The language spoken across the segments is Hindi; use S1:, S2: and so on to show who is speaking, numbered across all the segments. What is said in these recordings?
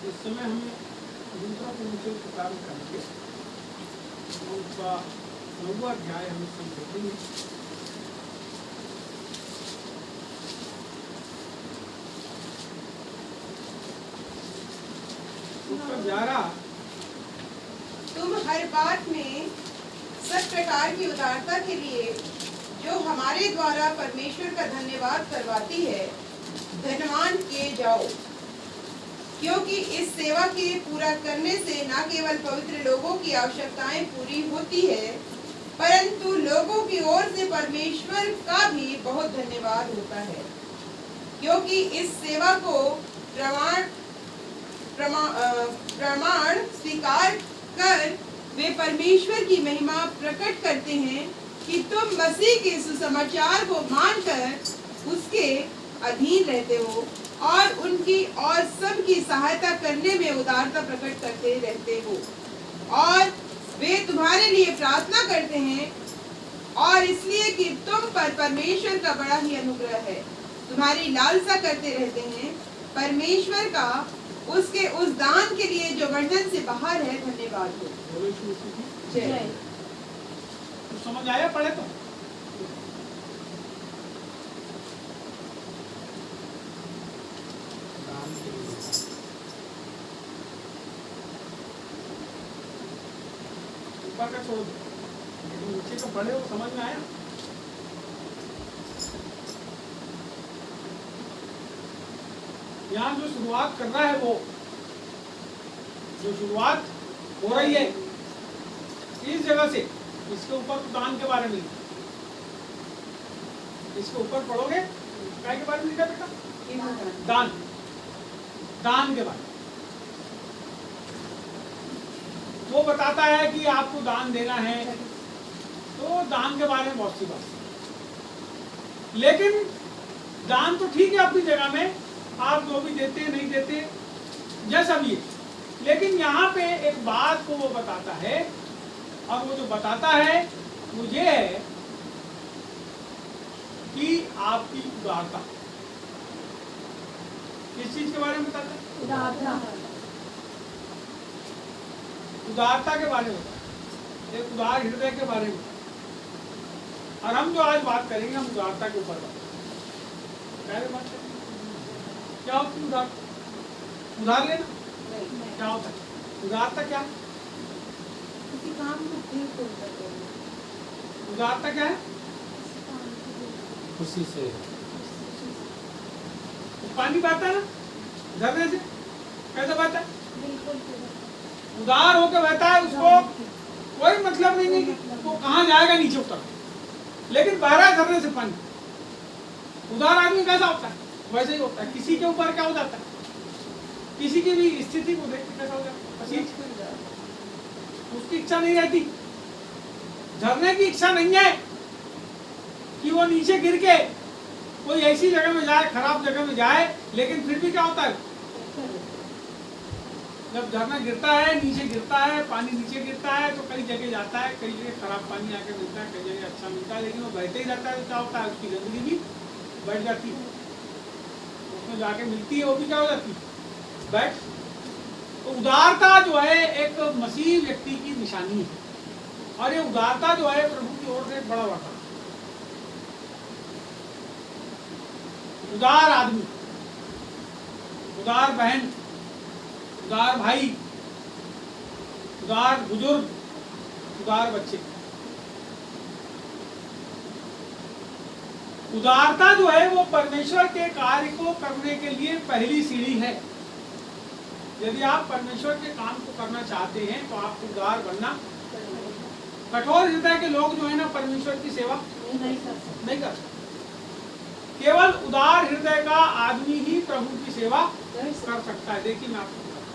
S1: इस समय हम दूसरा परिचय प्रारंभ करेंगे। उसका 9वां अध्याय हम समझेंगे। उसका 11
S2: तुम हर बात में सब प्रकार की उदारता के लिए जो हमारे द्वारा परमेश्वर का धन्यवाद करवाती है धनवान किए जाओ, क्योंकि इस सेवा के पूरा करने से न केवल पवित्र लोगों की आवश्यकताएं पूरी होती है, परंतु लोगों की ओर से परमेश्वर का भी बहुत धन्यवाद होता है, क्योंकि इस सेवा को प्रमाण स्वीकार कर वे परमेश्वर की महिमा प्रकट करते हैं कि तुम मसीह के सुसमाचार को मानकर उसके अधीन रहते हो और उनकी और सबकी सहायता करने में उदारता प्रकट करते रहते हो, और वे तुम्हारे लिए प्रार्थना करते हैं, और इसलिए कि तुम पर परमेश्वर का बड़ा ही अनुग्रह है, तुम्हारी लालसा करते रहते हैं परमेश्वर का उसके उस दान के लिए जो वर्णन से बाहर है। धन्यवाद हो। जय।
S1: तो समझ आया? पढ़े तो ऊपर का छोड़ दो, नीचे का पढ़े हो। समझ में आया? यहाँ जो शुरुआत कर रहा है, वो जो शुरुआत हो रही है इस जगह से, इसके ऊपर दान के बारे में, इसके ऊपर पढ़ोगे क्या के बारे में लिखा बेटा? दान, दान के बारे में वो बताता है कि आपको दान देना है, तो दान के बारे में बहुत सी बात। लेकिन दान तो ठीक है अपनी जगह में, आप जो भी देते नहीं देते जैसा भी है, लेकिन यहाँ पे एक बात को वो बताता है, और वो जो बताता है वो ये है कि आपकी उदारता। किस चीज के बारे में बताता है? उदारता के बारे में, एक उदार हृदय के बारे में। और हम जो आज बात करेंगे, हम उदारता के ऊपर बात करेंगे। क्या होती है उदार? उधार लेना क्या होता है? उदारता क्या है? उदारता क्या है?
S3: खुशी से
S1: पानी बहता है ना झरने से, कैसे बहता है? उदार होकर बहता है, उसको कोई मतलब नहीं है कि वो कहाँ जाएगा, नीचे उतर, लेकिन बह रहा है झरने से पानी। उदार आदमी कैसा होता है? वैसे ही होता है। किसी के ऊपर क्या हो जाता है? किसी की भी स्थिति को देख के कैसा हो जाता है? उसकी इच्छा नहीं रहती। झरने की इच्छा नहीं है कि वो नीचे गिर के कोई ऐसी जगह में जाए, खराब जगह में जाए, लेकिन फिर भी क्या होता है? जब झरना गिरता है, नीचे गिरता है, पानी नीचे गिरता है, तो कई जगह जाता है, कई जगह खराब पानी आके मिलता है, कई जगह अच्छा मिलता है, लेकिन वो बहते ही रहता है। तो क्या होता है? उसकी गंदगी भी बढ़ जाती है, उसमें जाके मिलती है, वो भी क्या हो जाती है? बैठ। तो उदारता जो है एक मसीह व्यक्ति की निशानी है, और ये उदारता जो है प्रभु की ओर से एक बड़ा वरदान। उदार आदमी, उदार बहन, उदार भाई, उदार बुजुर्ग, उदार बच्चे। उदारता जो है वो परमेश्वर के कार्य को करने के लिए पहली सीढ़ी है। यदि आप परमेश्वर के काम को करना चाहते हैं तो आपको उदार बनना। कठोर हृदय के लोग जो है ना, परमेश्वर की सेवा नहीं कर सकते। केवल उदार हृदय का आदमी ही प्रभु की सेवा कर सकता है। देखिए मैं आपको बताता हूं,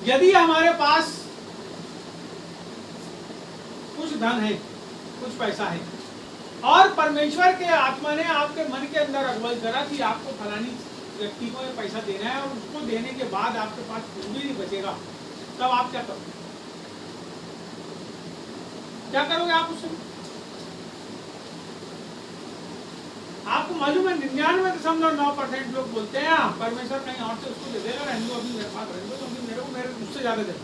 S1: यदि हमारे पास कुछ धन है, कुछ पैसा है, और परमेश्वर के आत्मा ने आपके मन के अंदर अगुवाई करा कि आपको फलानी व्यक्ति को ये पैसा देना है, और उसको देने के बाद आपके पास कुछ भी नहीं बचेगा, तब आप क्या करोगे? क्या करोगे आप उससे? आपको मालूम है 99.9% लोग बोलते हैं हाँ परमेश्वर कहीं और से उसको दे देगा, रहने दो अभी मेरे पास, रहने दो क्योंकि मेरे को मेरे उससे ज्यादा दे।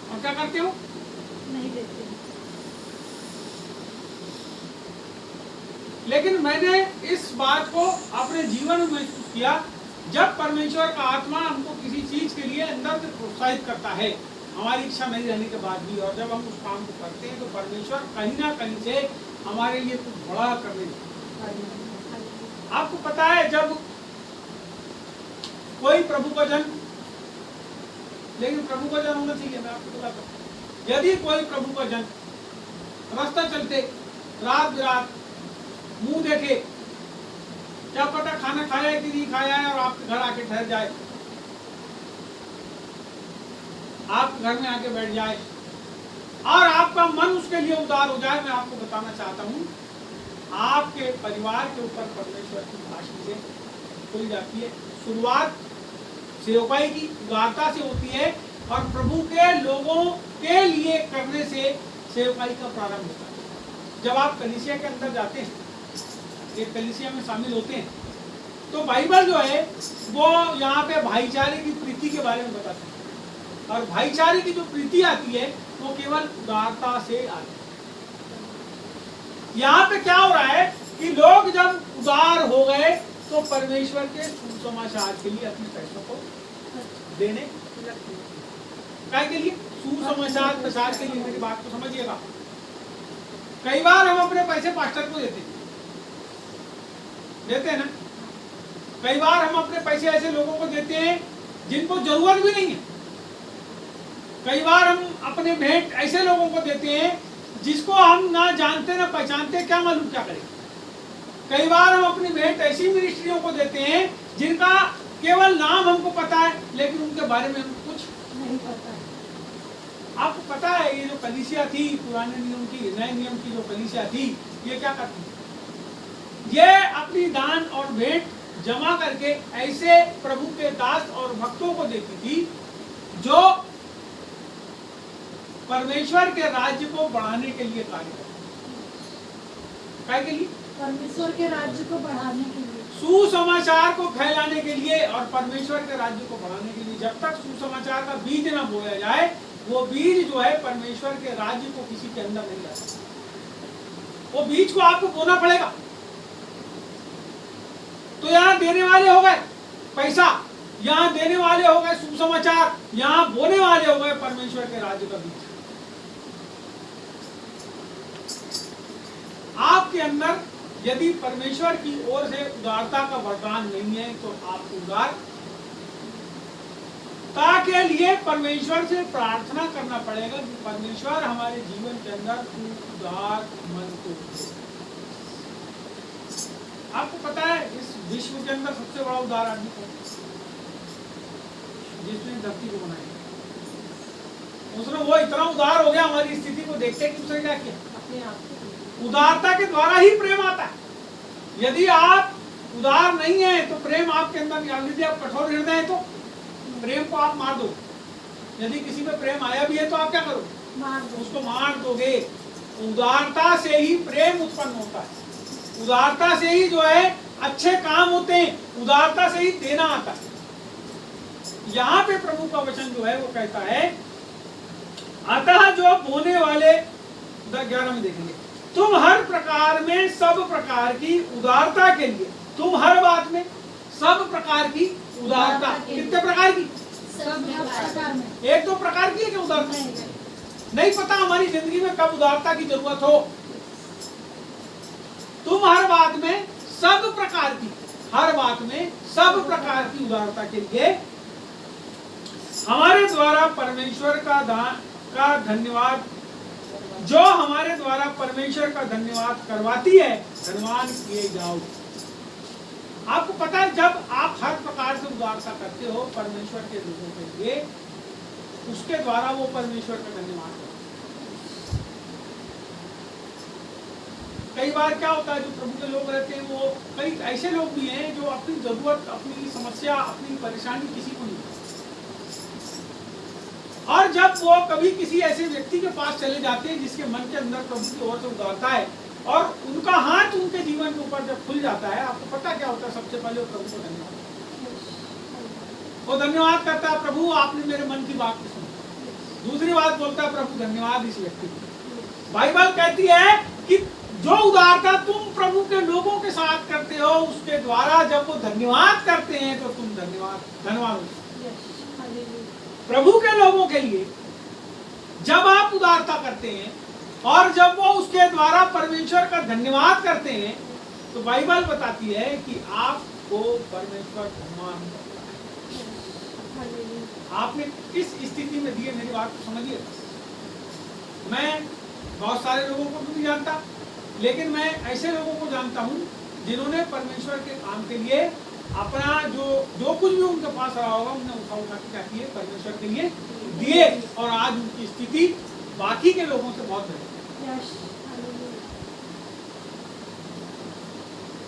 S1: और क्या करते हो?
S3: नहीं देते।
S1: लेकिन मैंने इस बात को अपने जीवन में महसूस किया, जब परमेश्वर का आत्मा हमको किसी चीज के लिए अंदर से प्रोत्साहित करता है, हमारी इच्छा नहीं रहने के बाद भी, और जब हम उस काम को करते हैं तो परमेश्वर कहीं ना कहीं से हमारे लिए कुछ बड़ा करने लगता है। आपको पता है जब कोई प्रभु का जन, लेकिन प्रभु का जन होना चाहिए, मैं आपको बताता हूँ, यदि कोई प्रभु का जन रास्ता चलते रात बिरात मुंह देखे, क्या पता खाना खाया है कि नहीं खाया है, और आपके घर आके ठहर जाए, आपके घर में आके बैठ जाए और आपका मन उसके लिए उदार हो जाए, मैं आपको बताना चाहता हूँ आपके परिवार के ऊपर परमेश्वर की भाषा से खुल जाती है। शुरुआत सेवकाई की उदारता से होती है और प्रभु के लोगों के लिए करने से सेवकाई का प्रारंभ होता है। जब आप कलीसिया के अंदर जाते हैं, एक कलीसिया में शामिल होते हैं, तो बाइबल जो है वो यहाँ पे भाईचारे की प्रीति के बारे में बताते हैं, और भाईचारे की जो प्रीति आती है वो केवल उदारता से आती है। यहाँ पे क्या हो रहा है कि लोग जब उदार हो गए तो परमेश्वर के सुसमाचार के लिए अपने पैसों को देने क्या के लिए, सुसमाचार प्रचार के लिए। मेरी बात को समझिएगा, कई बार हम अपने पैसे पास्टर को देते हैं ना, कई बार हम अपने पैसे ऐसे लोगों को देते हैं जिनको जरूरत भी नहीं है, कई बार हम अपने भेंट ऐसे लोगों को देते हैं जिसको हम ना जानते ना पहचानते, क्या मालूम क्या करें। कई बार हम अपनी भेंट ऐसी मिनिस्ट्रियों को देते हैं जिनका केवल नाम हमको पता है लेकिन उनके बारे में हमको कुछ
S3: नहीं पता है।
S1: आपको पता है ये जो कलीसिया थी पुराने नियम की, नए नियम की जो कलीसिया थी, ये क्या करती थी, ये अपनी दान और भेंट जमा करके ऐसे प्रभु के दास और भक्तों को देती थी जो परमेश्वर के राज्य को बढ़ाने के लिए कार्य करते, के लिए
S3: परमेश्वर के राज्य को बढ़ाने के लिए,
S1: सुसमाचार को फैलाने के लिए और परमेश्वर के राज्य को बढ़ाने के लिए। जब तक सुसमाचार का बीज ना बोया जाए, वो बीज जो है परमेश्वर के राज्य को किसी के अंदर नहीं ला सकता, वो बीज को आपको बोना पड़ेगा। तो यहाँ देने वाले हो गए पैसा, यहाँ देने वाले हो गए सुसमाचार, यहाँ बोने वाले हो गए परमेश्वर के राज्य का बीज। आपके अंदर यदि परमेश्वर की ओर से उदारता का वरदान नहीं है तो आप उदारता के लिए परमेश्वर से प्रार्थना करना पड़ेगा कि परमेश्वर हमारे जीवन के अंदर उदार मन को। आपको पता है इस विश्व के अंदर सबसे बड़ा उदार आदमी कौन है? जिसने धरती को बनाया, उसने वो इतना उदार हो गया हमारी स्थिति को देखते कि उसने क्या किया,
S3: अपने आप को।
S1: उदारता के द्वारा ही प्रेम आता है। यदि आप उदार नहीं है तो प्रेम आपके अंदर नहीं। यदि आप कठोर हृदय है तो प्रेम को आप मार दो। यदि किसी में प्रेम आया भी है तो आप क्या करो,
S3: मार दो।
S1: उसको मार दोगे। उदारता से ही प्रेम उत्पन्न होता है, उदारता से ही जो है अच्छे काम होते हैं, उदारता से ही देना आता है। यहाँ पे प्रभु का वचन जो है वो कहता है, अतः जो बोने वाले 11 में देखेंगे, तुम हर प्रकार में सब प्रकार की उदारता के लिए, तुम हर बात में सब प्रकार की उदारता, कितने प्रकार की,
S3: सब प्रकार में,
S1: एक दो प्रकार की है कि उदारता नहीं पता हमारी जिंदगी में कब उदारता की जरूरत हो। तुम हर बात में सब प्रकार की, हर बात में सब प्रकार की उदारता के लिए हमारे द्वारा परमेश्वर का धन्यवाद, जो हमारे द्वारा परमेश्वर का धन्यवाद करवाती है, धन्यवाद किए जाओ। आपको पता है जब आप हर प्रकार से उदारता करते हो परमेश्वर के लोगों के लिए, उसके द्वारा वो परमेश्वर का धन्यवाद करते। कई बार क्या होता है, जो प्रभु के लोग रहते हैं वो कई ऐसे लोग भी हैं जो अपनी जरूरत, अपनी समस्या, अपनी परेशानी किसी को नहीं, और जब वो कभी किसी ऐसे व्यक्ति के पास चले जाते हैं जिसके मन के अंदर प्रभु की ओर से उदारता है और उनका हाथ उनके जीवन के ऊपर जब खुल जाता है, आपको पता क्या होता है? सबसे पहले वो प्रभु को धन्यवाद, वो धन्यवाद करता है, प्रभु आपने मेरे मन की बात को सुना। दूसरी बात बोलता है, प्रभु धन्यवाद इस व्यक्ति को। बाइबल कहती है कि जो उदारता तुम प्रभु के लोगों के साथ करते हो, उसके द्वारा जब वो धन्यवाद करते हैं तो तुम धन्यवाद प्रभु के लोगों के लिए जब आप उदारता करते हैं और जब वो उसके द्वारा परमेश्वर का धन्यवाद करते हैं, तो बाइबल बताती है कि आपको परमेश्वर धन्यवाद करता है। आपने किस स्थिति में दिए, मेरी बात को समझिए। मैं बहुत सारे लोगों को नहीं जानता, लेकिन मैं ऐसे लोगों को जानता हूँ जिन्होंने परमेश्वर के काम के लिए अपना जो कुछ भी उनके पास रहा होगा, उन्हें उठा के क्या किए? परमेश्वर के लिए दिए, और आज उनकी स्थिति बाकी के लोगों से बहुत बेहतर है।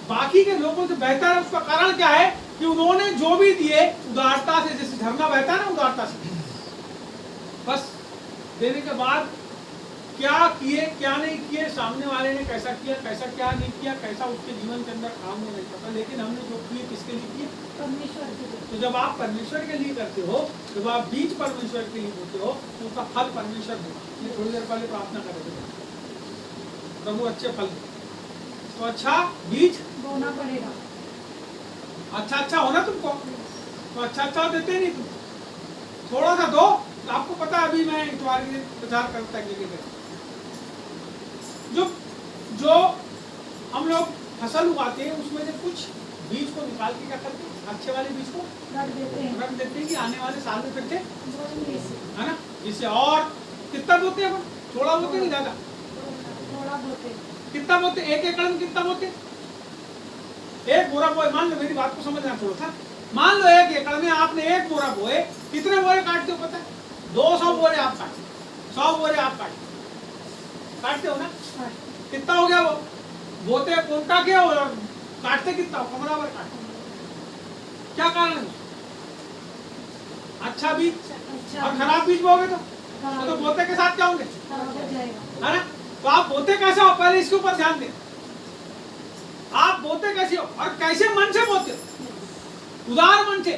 S1: बाकी के लोगों से बेहतर है। उसका कारण क्या है? कि उन्होंने जो भी दिए उदारता से, जैसे झरना बहता है ना उदारता से, बस देने के बाद क्या किए क्या नहीं किए, सामने वाले ने कैसा किया कैसा क्या नहीं किया, कैसा उसके जीवन के अंदर काम हो नहीं पता, लेकिन हमने जो किए किसके लिए किए? परमेश्वर के लिए। तो जब आप परमेश्वर के लिए करते हो, जब आप बीज परमेश्वर के लिए बोते हो, तो उसका फल परमेश्वर देगा। ये थोड़ी देर पहले प्रार्थना कर रहे थे, प्रभु अच्छे फल दे, तो अच्छा बीज
S3: बोना पड़ेगा,
S1: अच्छा होना तुमको, तो अच्छा देते नहीं तुम, थोड़ा सा दो। तो आपको पता है, अभी मैं इतवार के दिन प्रचार करता है, जो हम लोग फसल उगाते हैं उसमें से कुछ बीज को निकाल के क्या करते हैं? अच्छे वाले बीज को रख देते हैं कि आने वाले साल में फिर से, है ना? जिससे और कितना बोते हैं? थोड़ा बोते नहीं, ज्यादा
S3: थोड़ा बोते।
S1: कितना बोते? 1 एकड़ में कितना बोते? 1 बोरा बोए। मान लो, मेरी बात को समझना थोड़ा सा, मान लो 1 एकड़ में आपने 1 बोरा बोए, कितने बोरे काटते हो पता है? 200 बोरे आप काटते, 100 बोरे आप काटते हो ना? कितना हो गया? वो बोते कोटा के और काटते कितना? बराबर काटते। क्या कारण है? अच्छा बीज और खराब बीज बोगे तो बोते के साथ क्या होंगे? है ना? तो आप बोते कैसे हो, पहले इसके ऊपर ध्यान दें। आप बोते कैसे हो और कैसे मन से बोते हो? उदार मन से।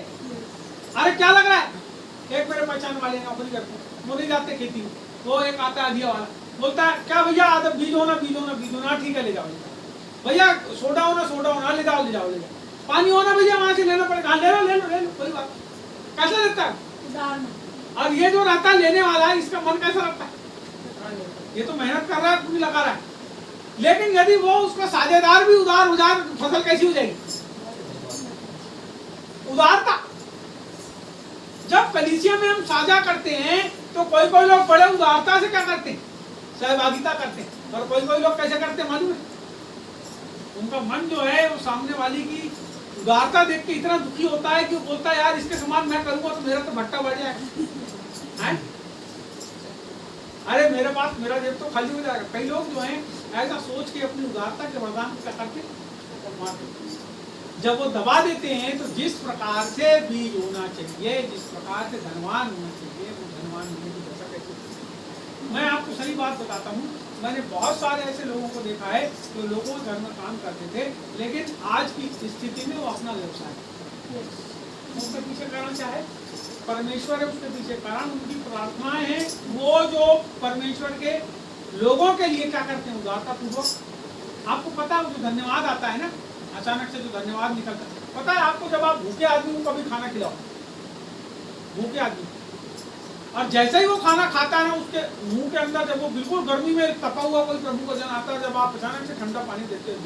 S1: अरे क्या लग रहा है? एक मेरे पहचान वाले नौकरी करते, वो नहीं जाते खेती में, वो एक आता है अधिया वाला, बोलता है क्या भैया आदत बीज होना ठीक है, ले जाओ भैया, सोडा होना ले जाओ, पानी होना भैया वहां से लेना पड़ेगा, ले लो कोई बात। कैसे लगता है? और ये जो रहता है लेने वाला है, इसका मन कैसा लगता है? ये तो मेहनत कर रहा है, पूरी लगा रहा है, लेकिन यदि वो उसका साझेदार भी उदार हो जाए तो फसल कैसी हो जाएगी? उदारता। जब कलीसिया में हम साझा करते हैं तो कोई लोग बड़े उदारता से क्या करते हैं? सहभागिता करते हैं। और कोई लोग कैसे करते हैं मालूम है? उनका मन जो है वो सामने वाली की उदारता देख के इतना दुखी होता है कि वो बोलता है यार इसके समान मैं करूंगा तो मेरा तो भट्टा बढ़ जाएगा, अरे मेरे पास मेरा जेब तो खाली हो जाएगा। कई लोग जो हैं ऐसा सोच के अपनी उदारता के वरदान को करके जब वो दबा देते हैं, तो जिस प्रकार से बीज होना चाहिए, जिस प्रकार से धनवान होना चाहिए, वो धनवान होने की दशा कैसे? मैं आपको सही बात बताता हूँ, मैंने बहुत सारे ऐसे लोगों को देखा है जो लोगों के घर में काम करते थे, लेकिन आज की स्थिति में वो अपना व्यवसाय, उसके पीछे कारण क्या है? परमेश्वर है उसके पीछे कारण, उनकी प्रार्थनाएं हैं। वो जो परमेश्वर के लोगों के लिए क्या करते हैं? उदारता पूर्वक। आपको पता है, जो धन्यवाद आता है ना, अचानक से जो धन्यवाद निकलता है, पता है आपको? जब आप भूखे आदमी को कभी खाना खिलाओ, भूखे आदमी, और जैसे ही वो खाना खाता है ना, उसके मुंह के अंदर जब वो बिल्कुल गर्मी में तपा हुआ कोई प्रभु वचन आता है, जब आप अचानक से ठंडा पानी देते हो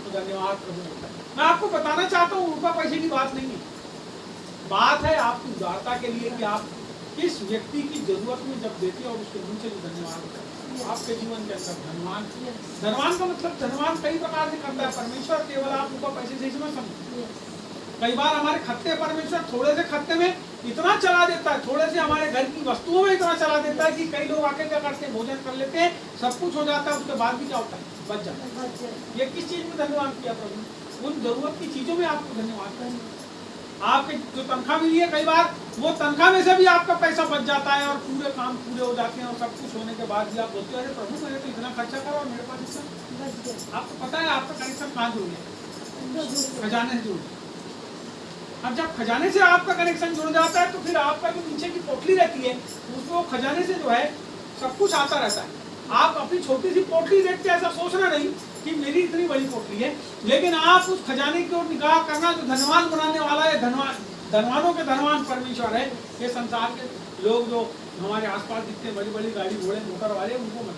S1: तो धन्यवाद प्रभु होता है। मैं आपको बताना चाहता हूँ, रुपया पैसे की बात नहीं है, बात है आपकी उदारता के लिए कि आप किस व्यक्ति की जरूरत में जब देते हो और उसके मुंह से जो धन्यवाद होता है आपके जीवन के अंदर। धनवान का मतलब धनवान कई प्रकार से करता है परमेश्वर, केवल आप रुपया पैसे से इसमें समझो। कई बार हमारे खत्ते परमेश्वर थोड़े से खत्ते में इतना चला देता है, थोड़े से हमारे घर की वस्तुओं में इतना चला देता है कि कई लोग आके क्या करते हैं? भोजन कर लेते हैं, सब कुछ हो जाता है, उसके बाद भी क्या होता है? बच जाता है। ये किस चीज में धन्यवाद किया प्रभु? उन जरूरत की चीजों में आपको धन्यवाद करना। आपके जो तनख्वाह मिली है कई बार वो तनख्वाह में से भी आपका पैसा बच जाता है और पूरे काम पूरे हो जाते हैं और सब कुछ होने के बाद भी आप बोलते हो अरे प्रभु मैंने तो इतना खर्चा करा और मेरे पास इतना
S3: बच गया।
S1: आपको पता है आपका कनेक्शन कहाँ जुड़ गया? खजाने से जुड़ गया। अब जब खजाने से आपका कनेक्शन जुड़ जाता है तो फिर आपका जो नीचे की पोटली रहती है उसमें वो खजाने से जो है सब कुछ आता रहता है। आप अपनी छोटी सी पोटली देख के ऐसा सोचना नहीं कि मेरी इतनी बड़ी पोटली है, लेकिन आप उस खजाने की ओर निगाह करना जो धनवान बनाने वाला है, धनवानों के धनवान परमेश्वर है। ये संसार के लोग जो हमारे आसपास दिखते बड़ी बड़ी गाड़ी घोड़े मोटर वाले उनको मत।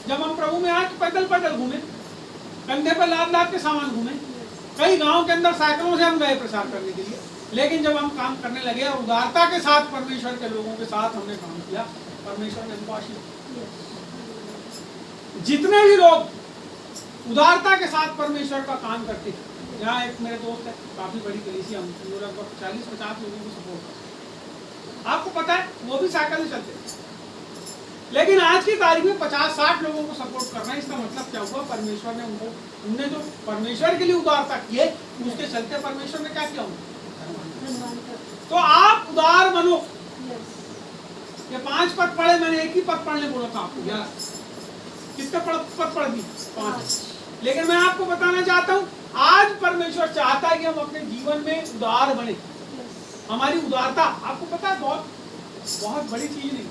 S1: जब हम प्रभु में आए तो पैदल पैदल घूमे, कंधे पर लाद लाद के सामान घूमे, कई गांव के अंदर साइकिलों से हम गए प्रचार करने के लिए, लेकिन जब हम काम करने लगे और उदारता के साथ परमेश्वर के लोगों के साथ हमने काम किया, परमेश्वर ने हमको आशीष दिया। जितने भी लोग उदारता के साथ परमेश्वर का काम करते हैं, यहाँ एक मेरे दोस्त है, काफी बड़ी कलीसिया, हम लगभग 40-50 लोगों को सपोर्ट करते हैं। आपको पता है वो भी साइकिल से चलते हैं, लेकिन आज की तारीख में 50-60 लोगों को सपोर्ट करना है। इसका मतलब क्या हुआ? परमेश्वर ने उनने जो परमेश्वर के लिए उदारता की है उसके चलते परमेश्वर ने क्या किया? तो आप उदार बनो। ये 5 पद पढ़े, मैंने एक ही पद पढ़ने बोला था आपको, 11 किसका पद पढ़ दी? 5। लेकिन मैं आपको बताना चाहता हूँ आज परमेश्वर चाहता है कि हम अपने जीवन में उदार बने। हमारी उदारता आपको पता है बहुत बड़ी चीज नहीं।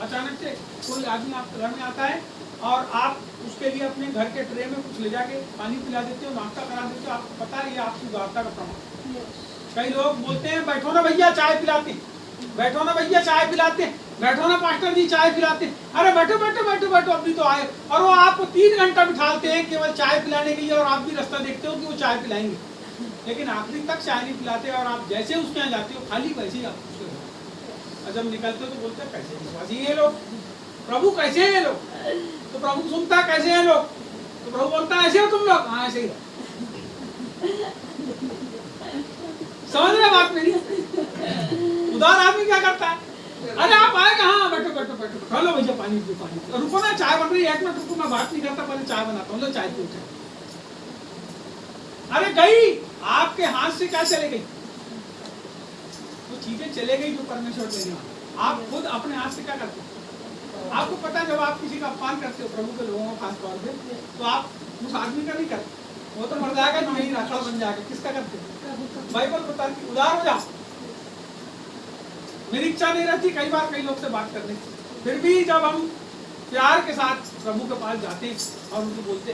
S1: अचानक से कोई आदमी आपके घर में आता है और आप उसके लिए अपने घर के ट्रे में कुछ ले जाके पानी पिला देते हो, नाश्ता करा देते हो, आपको पता है ये आपकी उदारता का प्रमाण। कई लोग बोलते हैं बैठो ना भैया चाय पिलाते, बैठो ना भैया चाय पिलाते, बैठो ना पास्टर जी चाय पिलाते। अरे बैठो बैठो बैठो बैठो, अभी तो आए, और वो आपको 3 घंटा बिठाते हैं केवल चाय पिलाने के लिए, और आप भी रास्ता देखते हो कि वो चाय पिलाएंगे, लेकिन आखिरी तक चाय नहीं पिलाते, और आप जैसे उसके यहाँ जाते हो खाली वैसे ही आप उसके और जब निकलते हो तो बोलते हैं कैसे विश्वासी है लोग, प्रभु कैसे है लोग? तो प्रभु सुनता कैसे है लोग? तो प्रभु बोलता है ऐसे हो तुम लोग, हाँ ऐसे ही। समझ रहे बात मेरी? उदार आदमी क्या करता है? अरे आप आए कहाँ? बैठो बैठो बैठो, खा लो भैया पानी पियो, पानी रुको ना, चाय बन रही है, 1 मिनट रुको, मैं बात नहीं करता, पहले चाय बनाता हूँ, लो चाय पियो। अरे गई आपके हाथ से क्या चले गई? वो चीजें चले गई जो परमेश्वर देने वाला। आप खुद अपने हाथ से क्या करते हो? आपको पता है जब आप किसी का अपमान करते हो प्रभु के लोगों का खास तौर पे, तो आप उस आदमी का नहीं करते, वो तो मर जाएगा, जो यही राखड़ बन जाएगा। किसका करते हो? बाइबल बताती है उदार हो जाओ। मेरी इच्छा नहीं रहती कई बार कई लोग से बात करने की, फिर भी जब हम प्यार के साथ प्रभु के पास जाते हैं और उनको बोलते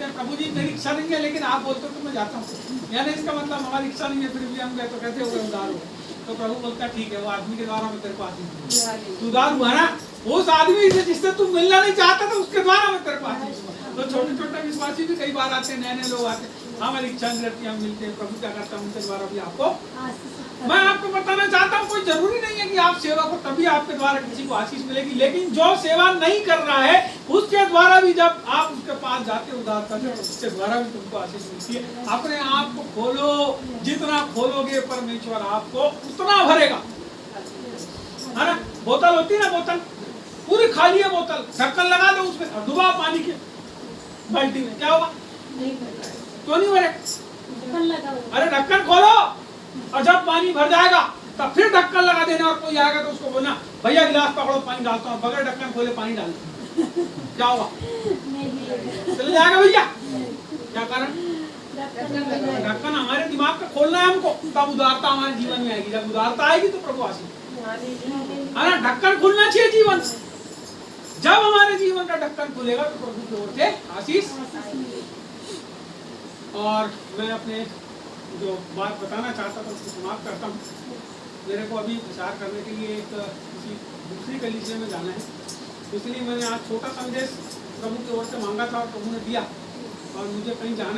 S1: हैं प्रभु जी मेरी इच्छा नहीं है, लेकिन आप बोलते हो तो मैं जाता हूँ, यानी इसका मतलब हमारी इच्छा नहीं है फिर भी हम गए, तो कैसे हो गए? उदार हो। तो प्रभु बोलता है ठीक है, वो आदमी के द्वारा मैं तेरे को आशीष दूंगा। तू उदार हुआ ना, उस आदमी से जिससे तू मिलना नहीं चाहता था उसके द्वारा मैं तेरे को आशीष दूंगा। तो छोटे छोटे विश्वासी भी कई बार आते हैं, नए नए लोग आते हैं, हमारी इच्छा नहीं रहती, हम मिलते हैं, प्रभु क्या करता है उनके द्वारा भी आपको। मैं आपको बताना चाहता हूँ कोई जरूरी नहीं है कि आप सेवा को तभी आपके द्वारा किसी को आशीष मिलेगी, लेकिन जो सेवा नहीं कर रहा है उसके द्वारा भी जब आप उसके पास जाते उदारता से, उसके द्वारा भी तुमको आशीष मिलती है। अपने आप को खोलो, जितना खोलोगे परमेश्वर आपको उतना भरेगा, है ना? बोतल होती है ना, बोतल पूरी खाली है, बोतल ढक्कन लगा दो उसमें और डुबा पानी के बाल्टी में, क्या होगा? क्यों नहीं भरे? अरे ढक्कन खोलो और जब पानी भर जाएगा तब फिर ढक्कन लगा देना, और कोई आएगा तो उसको बोलना भैया गिलास पकड़ो पानी डालता हूँ, बगैर ढक्कन खोले पानी डाल क्या होगा? चले जाएगा भैया। क्या कारण? ढक्कन हमारे दिमाग का खोलना है हमको, तब उदारता हमारे जीवन में आएगी। जब उदारता आएगी तो प्रभु आशीष, है ना? ढक्कन खुलना चाहिए जीवन, जब हमारे जीवन का ढक्कन खुलेगा तो प्रभु की ओर से आशीष। और मैं अपने जो बात बताना चाहता था उसको समाप्त करता हूँ। मेरे को अभी विचार करने के लिए एक किसी दूसरी कलीसिया में जाना है, इसलिए मैंने आज छोटा संदेश प्रभु की ओर से मांगा था और प्रभु ने दिया, और मुझे कहीं जाना